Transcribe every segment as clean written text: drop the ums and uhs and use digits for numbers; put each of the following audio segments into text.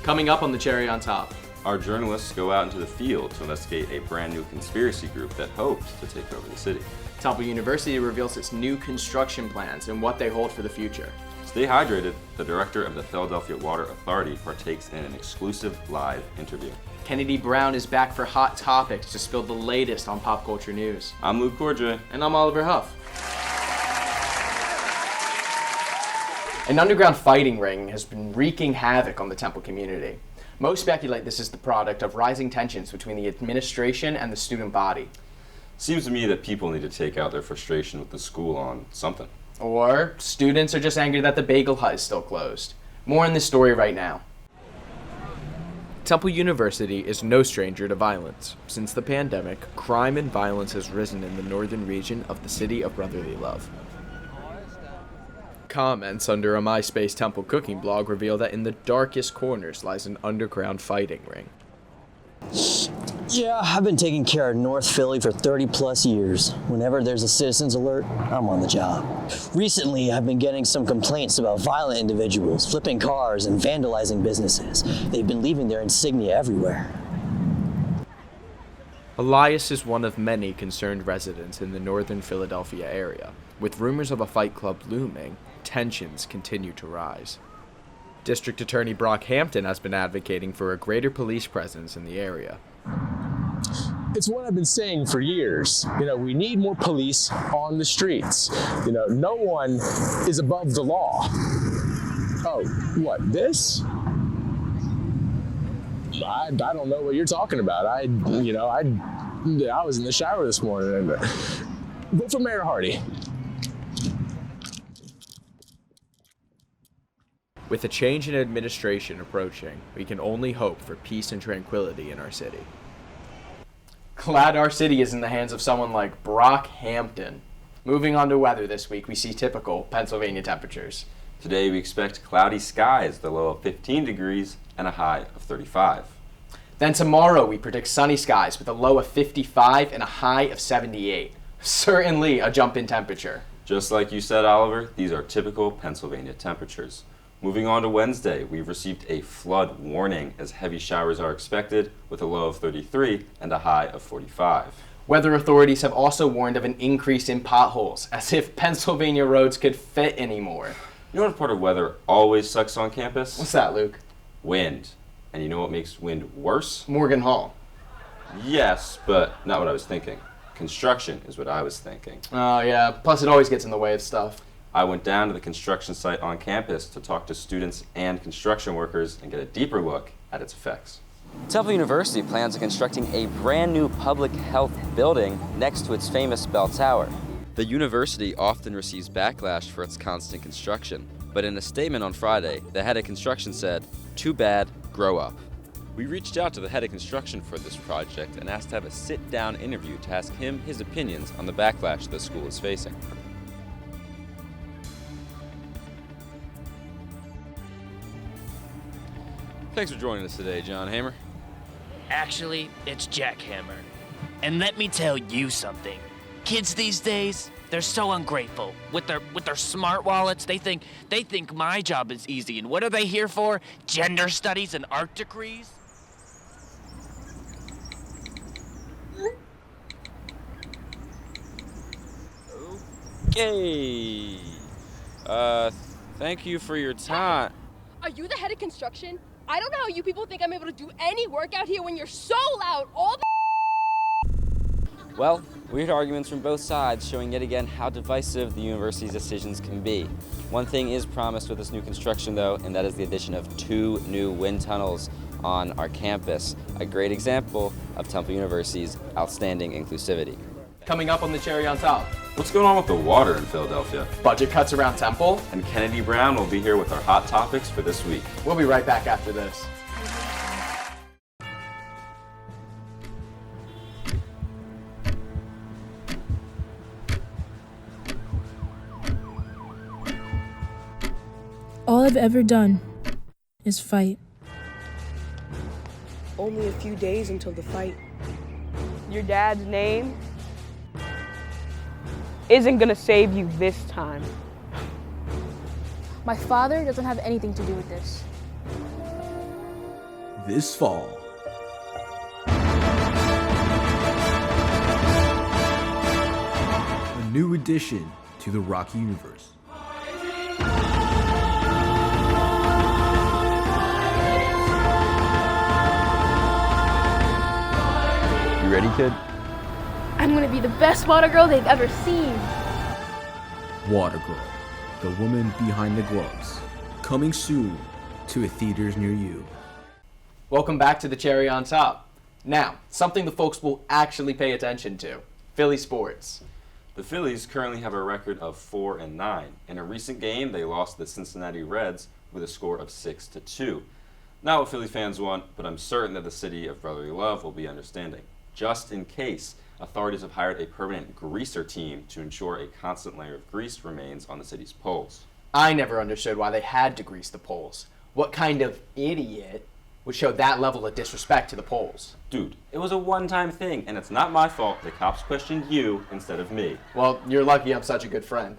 Coming up on the cherry on top. Our journalists go out into the field to investigate a brand new conspiracy group that hopes to take over the city. Temple University reveals its new construction plans and what they hold for the future. Stay hydrated. The director of the Philadelphia Water Authority partakes in an exclusive live interview. Kennedy Brown is back for Hot Topics to spill the latest on pop culture news. I'm Luke Cordray. And I'm Oliver Huff. An underground fighting ring has been wreaking havoc on the Temple community. Most speculate this is the product of rising tensions between the administration and the student body. Seems to me that people need to take out their frustration with the school on something. Or students are just angry that the Bagel Hut is still closed. More in this story right now. Temple University is no stranger to violence. Since the pandemic, crime and violence has risen in the northern region of the city of brotherly love. Comments under a MySpace Temple cooking blog reveal that in the darkest corners lies an underground fighting ring. Yeah, I've been taking care of North Philly for 30 plus years. Whenever there's a citizen's alert, I'm on the job. Recently, I've been getting some complaints about violent individuals flipping cars and vandalizing businesses. They've been leaving their insignia everywhere. Elias is one of many concerned residents in the northern Philadelphia area. With rumors of a fight club looming, tensions continue to rise. District Attorney Brock Hampton has been advocating for a greater police presence in the area. It's what I've been saying for years. We need more police on the streets. No one is above the law. Oh, what, this? I don't know what you're talking about. I was in the shower this morning. Vote for Mayor Hardy. With a change in administration approaching, we can only hope for peace and tranquility in our city. Glad our city is in the hands of someone like Brock Hampton. Moving on to weather this week, we see typical Pennsylvania temperatures. Today we expect cloudy skies, the low of 15 degrees and a high of 35. Then tomorrow we predict sunny skies with a low of 55 and a high of 78. Certainly a jump in temperature. Just like you said, Oliver, these are typical Pennsylvania temperatures. Moving on to Wednesday, we've received a flood warning as heavy showers are expected with a low of 33 and a high of 45. Weather authorities have also warned of an increase in potholes, as if Pennsylvania roads could fit anymore. You know what part of weather always sucks on campus? What's that, Luke? Wind. And you know what makes wind worse? Morgan Hall. Yes, but not what I was thinking. Construction is what I was thinking. Oh yeah, plus it always gets in the way of stuff. I went down to the construction site on campus to talk to students and construction workers and get a deeper look at its effects. Temple University plans on constructing a brand new public health building next to its famous bell tower. The university often receives backlash for its constant construction, but in a statement on Friday, the head of construction said, "Too bad, grow up." We reached out to the head of construction for this project and asked to have a sit-down interview to ask him his opinions on the backlash the school is facing. Thanks for joining us today, John Hamer. Actually, it's Jack Hammer. And let me tell you something. Kids these days, they're so ungrateful. With their smart wallets, they think my job is easy. And what are they here for? Gender studies and art degrees? Okay. Thank you for your time. Are you the head of construction? I don't know how you people think I'm able to do any work out here when you're so loud all the... Well, we heard arguments from both sides showing yet again how divisive the university's decisions can be. One thing is promised with this new construction though, and that is the addition of 2 new wind tunnels on our campus. A great example of Temple University's outstanding inclusivity. Coming up on the cherry on top. What's going on with the water in Philadelphia? Budget cuts around Temple. And Kennedy Brown will be here with our hot topics for this week. We'll be right back after this. All I've ever done is fight. Only a few days until the fight. Your dad's name isn't gonna save you this time. My father doesn't have anything to do with this. this fall. A new addition to the Rocky universe. You ready, kid? I'm gonna be the best water girl they've ever seen. Water Girl, the woman behind the gloves. Coming soon to a theaters near you. Welcome back to the cherry on top. Now, something the folks will actually pay attention to. Philly sports. The Phillies currently have a record of 4-9. In a recent game, they lost the Cincinnati Reds with a score of 6-2. Not what Philly fans want, but I'm certain that the city of brotherly love will be understanding. Just in case, authorities have hired a permanent greaser team to ensure a constant layer of grease remains on the city's poles. I never understood why they had to grease the poles. What kind of idiot would show that level of disrespect to the poles? Dude, it was a one-time thing, and it's not my fault the cops questioned you instead of me. Well, you're lucky I'm such a good friend.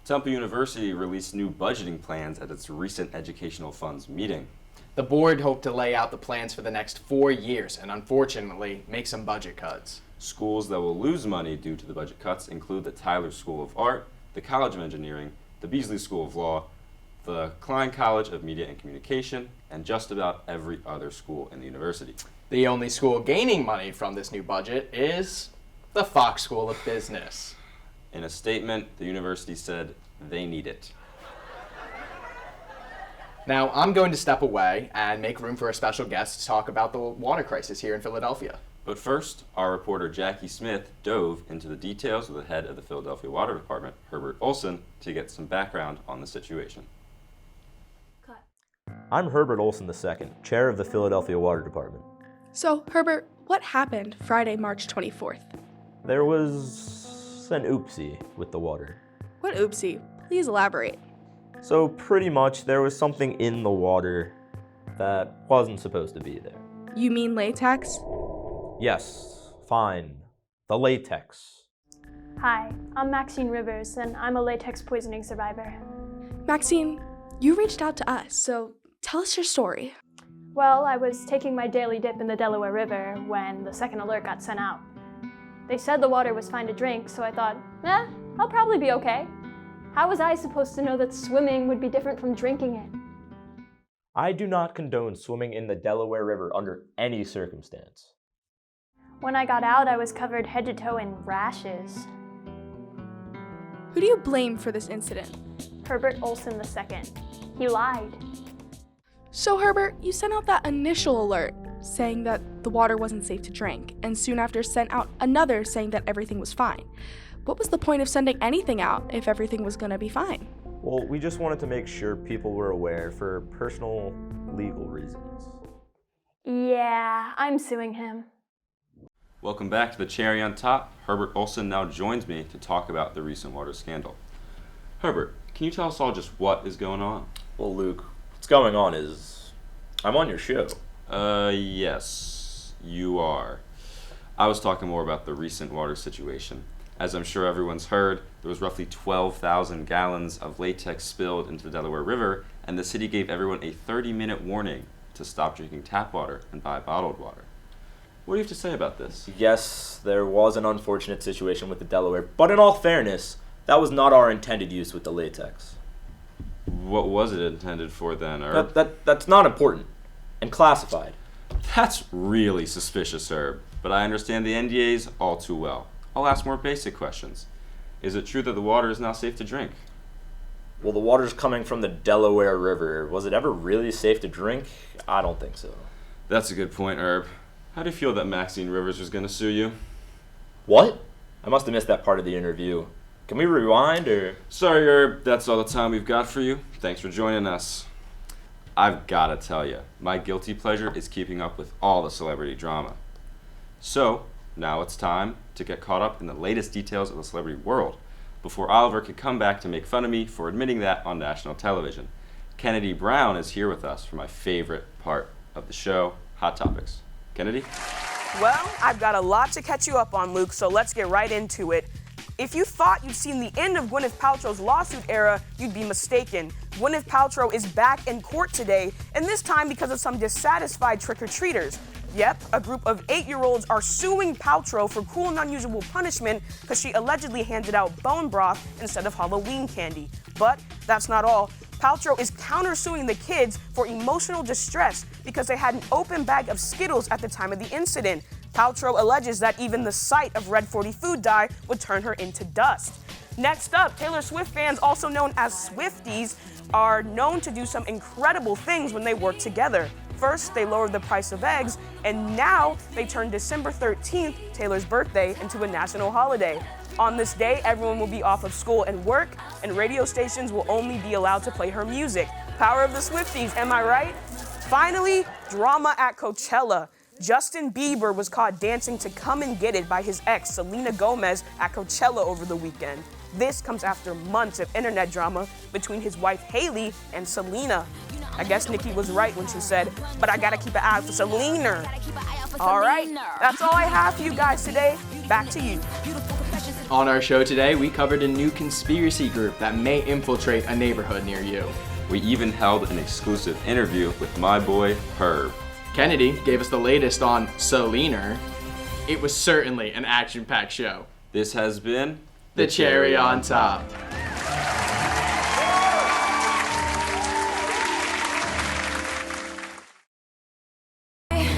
Temple University released new budgeting plans at its recent educational funds meeting. The board hoped to lay out the plans for the next 4 years and unfortunately make some budget cuts. Schools that will lose money due to the budget cuts include the Tyler School of Art, the College of Engineering, the Beasley School of Law, the Klein College of Media and Communication, and just about every other school in the university. The only school gaining money from this new budget is the Fox School of Business. In a statement, the university said they need it. Now, I'm going to step away and make room for a special guest to talk about the water crisis here in Philadelphia. But first, our reporter Jackie Smith dove into the details with the head of the Philadelphia Water Department, Herbert Olson, to get some background on the situation. I'm Herbert Olson II, chair of the Philadelphia Water Department. So, Herbert, what happened Friday, March 24th? There was an oopsie with the water. What oopsie? Please elaborate. So pretty much there was something in the water that wasn't supposed to be there. You mean latex? Yes, fine. The latex. Hi, I'm Maxine Rivers, and I'm a latex poisoning survivor. Maxine, you reached out to us, so tell us your story. Well, I was taking my daily dip in the Delaware River when the second alert got sent out. They said the water was fine to drink, so I thought, I'll probably be okay. How was I supposed to know that swimming would be different from drinking it? I do not condone swimming in the Delaware River under any circumstance. When I got out, I was covered head to toe in rashes. Who do you blame for this incident? Herbert Olson II. He lied. So, Herbert, you sent out that initial alert saying that the water wasn't safe to drink, and soon after sent out another saying that everything was fine. What was the point of sending anything out if everything was going to be fine? Well, we just wanted to make sure people were aware for personal legal reasons. Yeah, I'm suing him. Welcome back to the cherry on top. Herbert Olson now joins me to talk about the recent water scandal. Herbert, can you tell us all just what is going on? Well, Luke, what's going on is I'm on your show. Yes, you are. I was talking more about the recent water situation. As I'm sure everyone's heard, there was roughly 12,000 gallons of latex spilled into the Delaware River, and the city gave everyone a 30-minute warning to stop drinking tap water and buy bottled water. What do you have to say about this? Yes, there was an unfortunate situation with the Delaware, but in all fairness, that was not our intended use with the latex. What was it intended for then, Herb? That's not important and classified. That's really suspicious, Herb, but I understand the NDAs all too well. I'll ask more basic questions. Is it true that the water is now safe to drink? Well, the water's coming from the Delaware River. Was it ever really safe to drink? I don't think so. That's a good point, Herb. How do you feel that Maxine Rivers was going to sue you? What? I must have missed that part of the interview. Can we rewind, or? Sorry, Herb. That's all the time we've got for you. Thanks for joining us. I've got to tell you, my guilty pleasure is keeping up with all the celebrity drama. So, now it's time to get caught up in the latest details of the celebrity world before Oliver can come back to make fun of me for admitting that on national television. Kennedy Brown is here with us for my favorite part of the show, Hot Topics. Kennedy? Well, I've got a lot to catch you up on, Luke, so let's get right into it. If you thought you'd seen the end of Gwyneth Paltrow's lawsuit era, you'd be mistaken. Gwyneth Paltrow is back in court today, and this time because of some dissatisfied trick-or-treaters. Yep, a group of 8-year-olds are suing Paltrow for cruel and unusual punishment because she allegedly handed out bone broth instead of Halloween candy. But that's not all. Paltrow is countersuing the kids for emotional distress because they had an open bag of Skittles at the time of the incident. Paltrow alleges that even the sight of Red 40 food dye would turn her into dust. Next up, Taylor Swift fans, also known as Swifties, are known to do some incredible things when they work together. First, they lowered the price of eggs, and now they turned December 13th, Taylor's birthday, into a national holiday. On this day, everyone will be off of school and work, and radio stations will only be allowed to play her music. Power of the Swifties, am I right? Finally, drama at Coachella. Justin Bieber was caught dancing to Come and Get It by his ex, Selena Gomez, at Coachella over the weekend. This comes after months of internet drama between his wife Hailey and Selena. I guess Nicki was right when she said, but I gotta keep an eye out for Selena. All right, that's all I have for you guys today. Back to you. On our show today, we covered a new conspiracy group that may infiltrate a neighborhood near you. We even held an exclusive interview with my boy, Herb. Kennedy gave us the latest on Selena. It was certainly an action-packed show. This has been The Cherry on Top.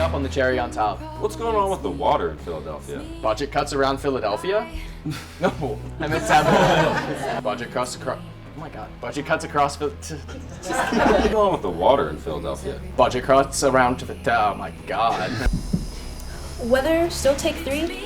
Up on the cherry on top. What's going on with the water in Philadelphia? Budget cuts around Philadelphia? No, I meant Taboo. Budget cuts across. Oh my god. Budget cuts across. What's going on with the water in Philadelphia? Budget cuts around to the. Oh my god. Weather still take 3.